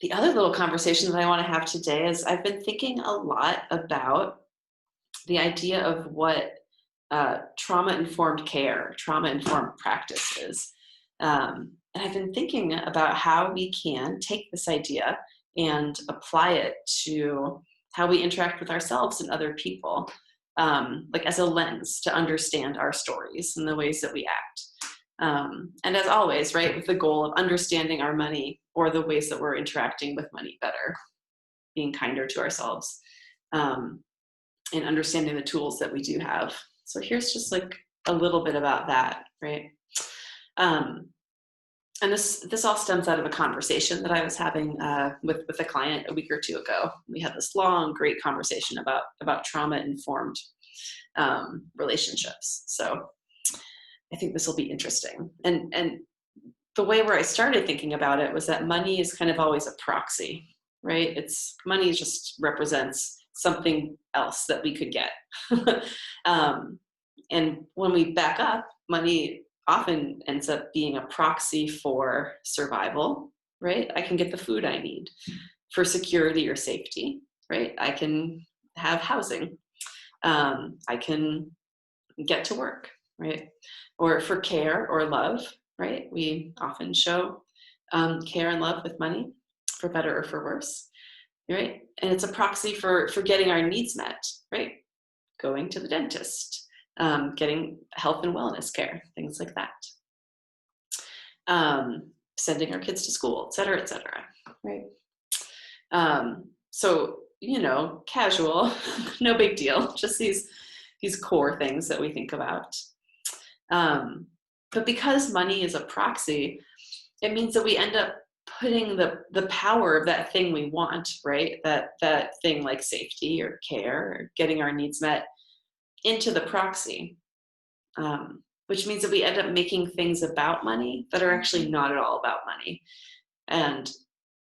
The other little conversation that I want to have today is I've been thinking a lot about the idea of what trauma-informed care, trauma-informed practice is. And I've been thinking about how we can take this idea and apply it to how we interact with ourselves and other people, like as a lens to understand our stories and the ways that we act. And as always, right, with the goal of understanding our money or the ways that we're interacting with money better, being kinder to ourselves, and understanding the tools that we do have. So here's just like a little bit about that, right? And this all stems out of a conversation that I was having with a client a week or two ago. We had this long, great conversation about trauma-informed relationships. So I think this will be interesting. And the way where I started thinking about it was that money is kind of always a proxy, right? Money just represents something else that we could get. And when we back up, money often ends up being a proxy for survival, right? I can get the food I need. For security or safety, right? I can have housing. I can get to work, right? Or for care or love, right? We often show care and love with money, for better or for worse, right? And it's a proxy for getting our needs met, right? Going to the dentist, getting health and wellness care, things like that. Sending our kids to school, et cetera, right? So, casual, no big deal, just these core things that we think about. But because money is a proxy, it means that we end up putting the power of that thing we want, right? That thing like safety or care or getting our needs met into the proxy, which means that we end up making things about money that are actually not at all about money. And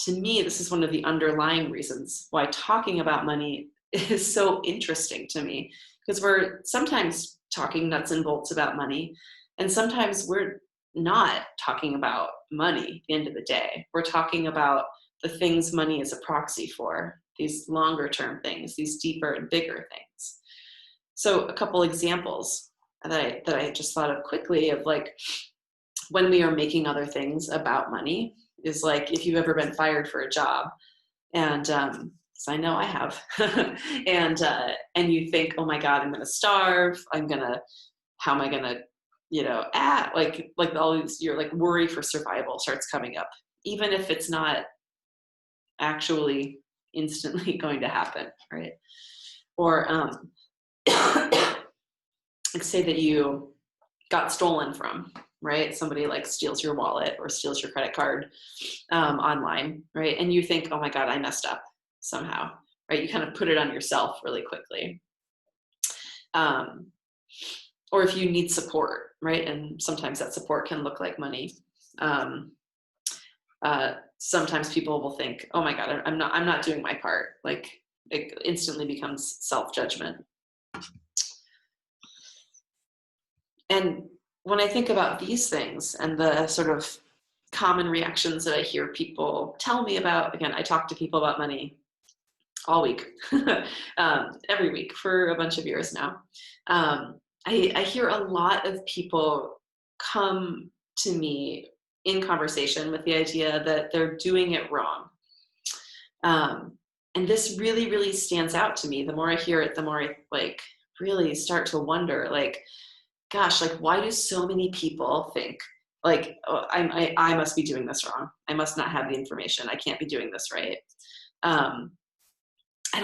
to me, this is one of the underlying reasons why talking about money is so interesting to me, because we're sometimes talking nuts and bolts about money, and sometimes we're not talking about money at the end of the day. We're talking about the things money is a proxy for, these longer term things, these deeper and bigger things. So a couple examples that I just thought of quickly of like when we are making other things about money is like if you've ever been fired for a job, and so I know I have, and you think, oh my God, I'm gonna starve. How am I gonna, like all these, your like worry for survival starts coming up, even if it's not actually instantly going to happen, right? Or like say that you got stolen from, right? Somebody like steals your wallet or steals your credit card online, right? And you think, oh my God, I messed up somehow, right? You kind of put it on yourself really quickly. Or if you need support, right? And sometimes that support can look like money. Sometimes people will think, oh my God, I'm not doing my part. Like it instantly becomes self-judgment. And when I think about these things and the sort of common reactions that I hear people tell me about, again, I talk to people about money all week, every week for a bunch of years now. I hear a lot of people come to me in conversation with the idea that they're doing it wrong. And this really, really stands out to me. The more I hear it, the more I like really start to wonder, like, gosh, like why do so many people think like, oh, I must be doing this wrong. I must not have the information. I can't be doing this right. And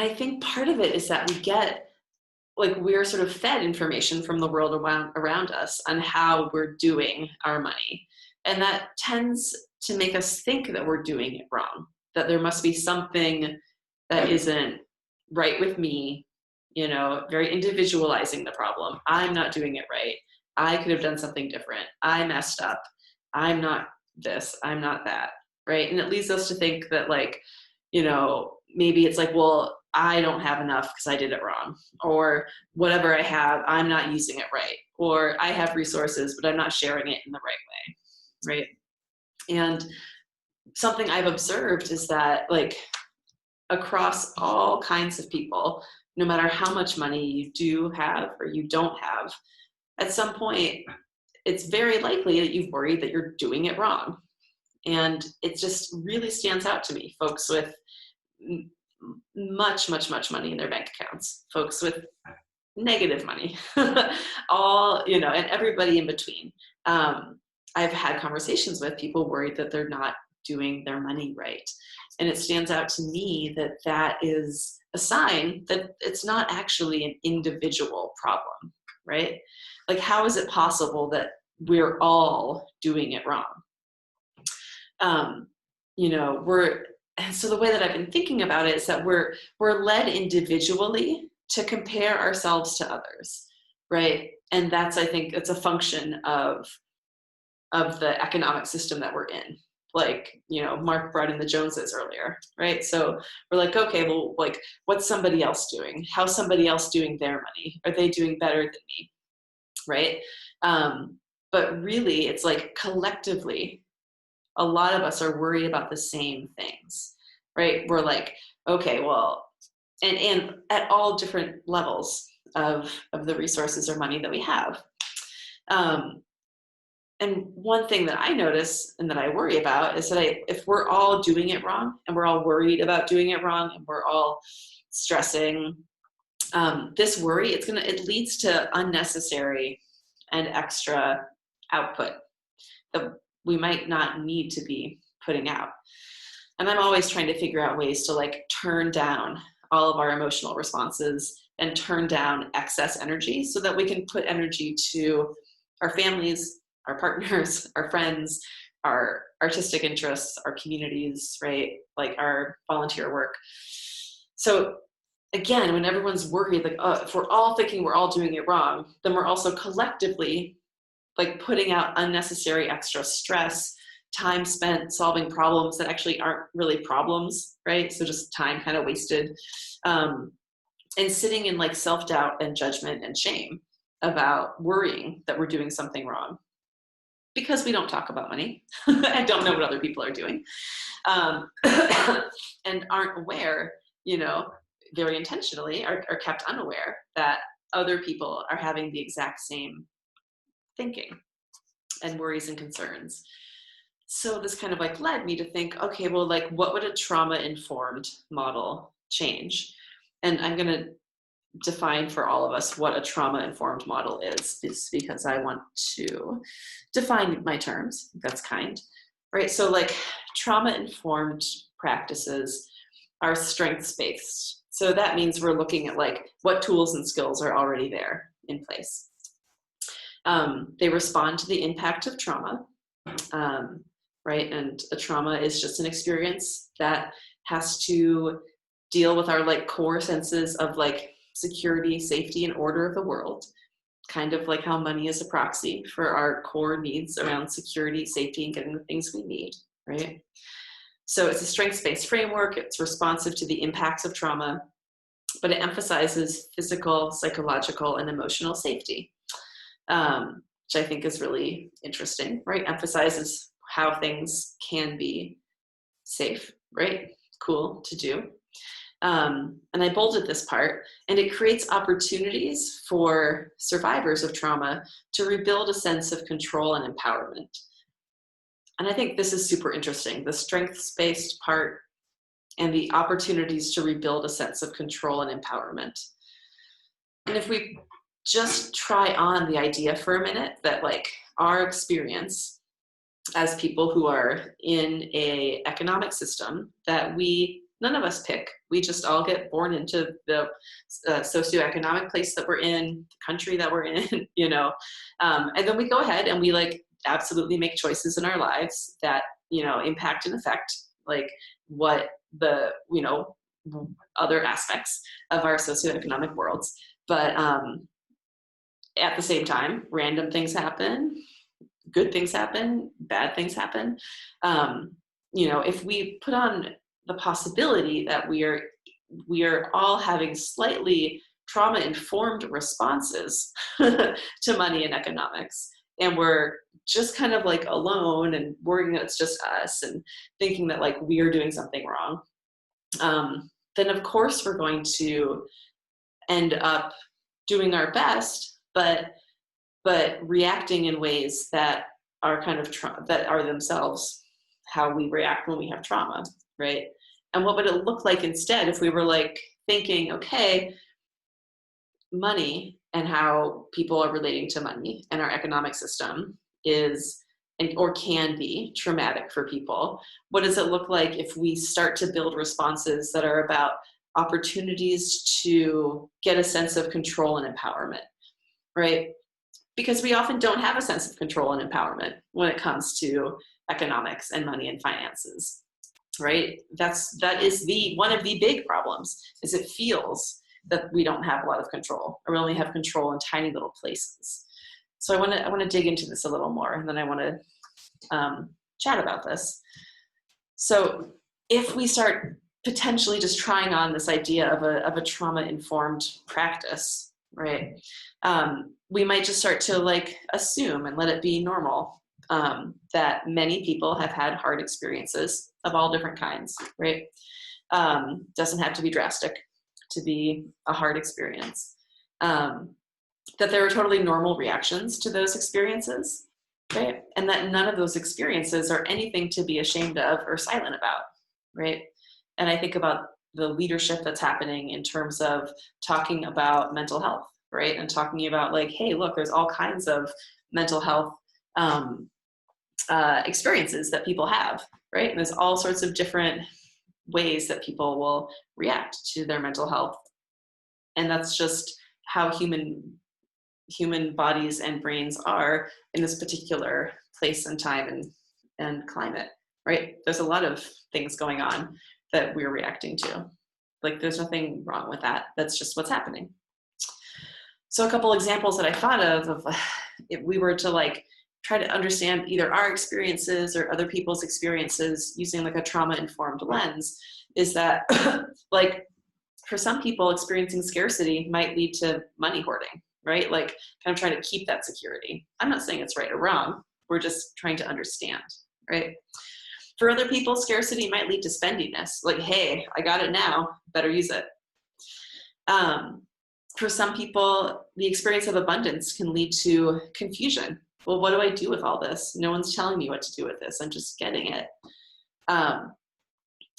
I think part of it is that we're sort of fed information from the world around us on how we're doing our money. And that tends to make us think that we're doing it wrong, that there must be something that isn't right with me, very individualizing the problem. I'm not doing it right. I could have done something different. I messed up. I'm not this, I'm not that, right? And it leads us to think that maybe it's like, well, I don't have enough because I did it wrong, or whatever I have, I'm not using it right, or I have resources, but I'm not sharing it in the right way, right? And something I've observed is that, like, across all kinds of people, no matter how much money you do have or you don't have, at some point, it's very likely that you've worried that you're doing it wrong. And it just really stands out to me. Folks with much money in their bank accounts, folks with negative money, all, and everybody in between. I've had conversations with people worried that they're not doing their money right. And it stands out to me that that is a sign that it's not actually an individual problem, right? Like, how is it possible that we're all doing it wrong? So the way that I've been thinking about it is that we're led individually to compare ourselves to others, right? And that's, I think, it's a function of the economic system that we're in. Like, Mark brought in the Joneses earlier, right? So we're like, okay, well, like, what's somebody else doing? How's somebody else doing their money? Are they doing better than me, right? But really, it's like collectively, a lot of us are worried about the same things, right? We're like, okay, well, and at all different levels of the resources or money that we have. And one thing that I notice and that I worry about is that if we're all doing it wrong and we're all worried about doing it wrong and we're all stressing, this worry, it leads to unnecessary and extra output that we might not need to be putting out. And I'm always trying to figure out ways to, like, turn down all of our emotional responses and turn down excess energy so that we can put energy to our families, our partners, our friends, our artistic interests, our communities, right? Like our volunteer work. So again, when everyone's worried, like, oh, if we're all thinking we're all doing it wrong, then we're also collectively, like, putting out unnecessary extra stress, time spent solving problems that actually aren't really problems, right? So just time kind of wasted, and sitting in, like, self-doubt and judgment and shame about worrying that we're doing something wrong because we don't talk about money and don't know what other people are doing, and aren't aware, very intentionally are kept unaware that other people are having the exact same thinking and worries and concerns. So this kind of, like, led me to think, okay, well, like, what would a trauma-informed model change? And I'm going to define for all of us what a trauma-informed model is because I want to define my terms. That's kind, right? So, like, trauma-informed practices are strengths-based. So that means we're looking at, like, what tools and skills are already there in place. They respond to the impact of trauma, right? And a trauma is just an experience that has to deal with our, like, core senses of, like, security, safety, and order of the world, kind of like how money is a proxy for our core needs around security, safety, and getting the things we need, right? So it's a strengths-based framework. It's responsive to the impacts of trauma, but it emphasizes physical, psychological, and emotional safety, which I think is really interesting, right? Emphasizes how things can be safe, right? Cool to do. And I bolded this part, and it creates opportunities for survivors of trauma to rebuild a sense of control and empowerment. And I think this is super interesting, the strengths-based part and the opportunities to rebuild a sense of control and empowerment. And if we just try on the idea for a minute that, like, our experience as people who are in a economic system that none of us pick. We just all get born into the socioeconomic place that we're in, the country that we're in, and then we go ahead and we, like, absolutely make choices in our lives that, impact and affect, like, what the, other aspects of our socioeconomic worlds. But at the same time, random things happen, good things happen, bad things happen. If we put on the possibility that we are all having slightly trauma-informed responses to money and economics, and we're just kind of like alone and worrying that it's just us and thinking that like we are doing something wrong, then of course we're going to end up doing our best, but reacting in ways that are kind of that are themselves how we react when we have trauma, right? And what would it look like instead if we were like thinking, okay, money and how people are relating to money and our economic system is or can be traumatic for people. What does it look like if we start to build responses that are about opportunities to get a sense of control and empowerment, right? Because we often don't have a sense of control and empowerment when it comes to economics and money and finances, right? That is one of the big problems, is it feels that we don't have a lot of control, or we only have control in tiny little places. So I want to dig into this a little more, and then I want to chat about this. So if we start potentially just trying on this idea of a trauma-informed practice, right? We might just start to like assume and let it be normal that many people have had hard experiences of all different kinds, right? Doesn't have to be drastic to be a hard experience. That there are totally normal reactions to those experiences, right? And that none of those experiences are anything to be ashamed of or silent about, right? And I think about the leadership that's happening in terms of talking about mental health, right? And talking about like, hey, look, there's all kinds of mental health experiences that people have, right? And there's all sorts of different ways that people will react to their mental health. And that's just how human bodies and brains are in this particular place and time and climate, right? There's a lot of things going on that we're reacting to. Like, there's nothing wrong with that. That's just what's happening. So a couple examples that I thought of if we were to like try to understand either our experiences or other people's experiences using like a trauma-informed lens, is that like for some people, experiencing scarcity might lead to money hoarding, right? Like kind of trying to keep that security. I'm not saying it's right or wrong. We're just trying to understand, right? For other people, scarcity might lead to spendiness. Like, hey, I got it now, better use it. For some people, the experience of abundance can lead to confusion. Well, what do I do with all this? No one's telling me what to do with this. I'm just getting it.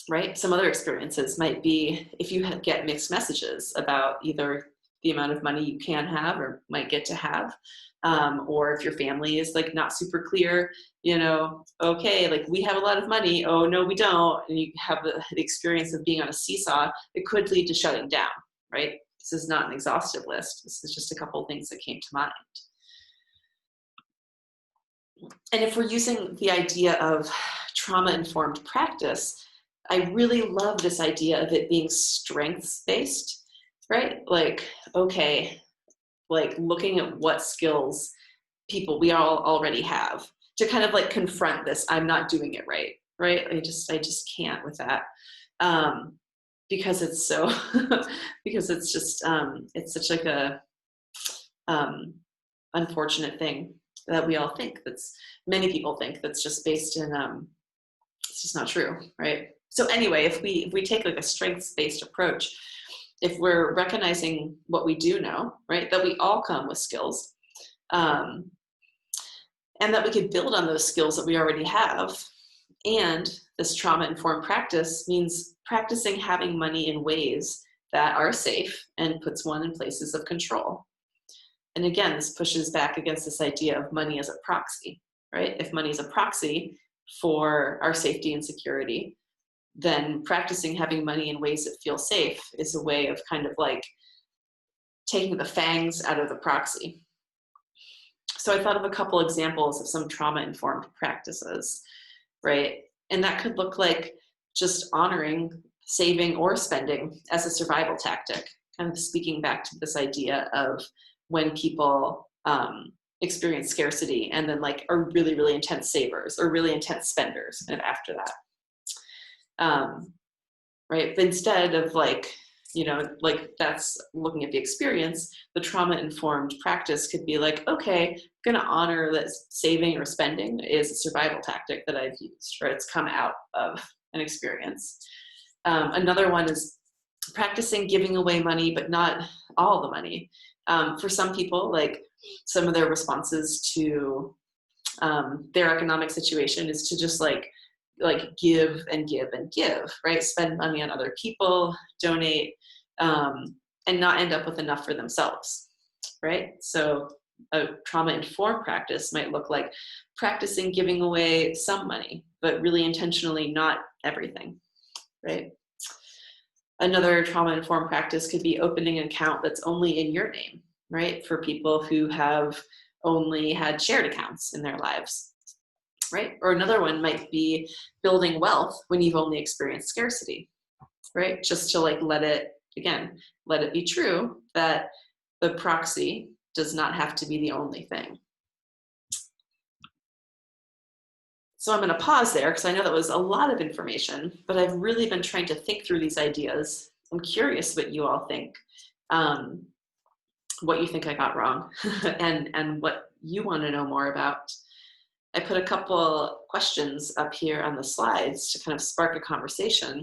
Right? Some other experiences might be if you get mixed messages about either the amount of money you can have or might get to have, or if your family is like not super clear, you know, okay, like we have a lot of money, oh no we don't, and you have the experience of being on a seesaw, it could lead to shutting down, right? This is not an exhaustive list. This is just a couple of things that came to mind. And if we're using the idea of trauma-informed practice, I really love this idea of it being strengths-based, right? Like, okay, like looking at what skills we all already have to kind of like confront this, I'm not doing it right, right? I just can't with that. Because it's so, because it's just, it's such like a unfortunate thing that we all think, many people think that's just based in, it's just not true, right? So anyway, if we take like a strengths-based approach, if we're recognizing what we do know, right, that we all come with skills, and that we could build on those skills that we already have, and this trauma-informed practice means practicing having money in ways that are safe and puts one in places of control. And again, this pushes back against this idea of money as a proxy, right? If money is a proxy for our safety and security, then practicing having money in ways that feel safe is a way of kind of like taking the fangs out of the proxy. So I thought of a couple examples of some trauma-informed practices, right? And that could look like just honoring saving or spending as a survival tactic, kind of speaking back to this idea of when people experience scarcity and then like are really, really intense savers or really intense spenders and after that. Right? But instead of like, you know, like that's looking at the experience, the trauma-informed practice could be like, okay, going to honor that saving or spending is a survival tactic that I've used, or it's come out of an experience. Another one is practicing giving away money, but not all the money. For some people, like some of their responses to their economic situation is to just like give and give and give, right? Spend money on other people, donate, and not end up with enough for themselves, right? So a trauma-informed practice might look like practicing giving away some money, but really intentionally not everything, right? Another trauma-informed practice could be opening an account that's only in your name, right? For people who have only had shared accounts in their lives, right? Or another one might be building wealth when you've only experienced scarcity, right? Just to like let it be true that the proxy does not have to be the only thing. So I'm going to pause there because I know that was a lot of information, but I've really been trying to think through these ideas. I'm curious what you all think, what you think I got wrong, and what you want to know more about. I put a couple questions up here on the slides to kind of spark a conversation.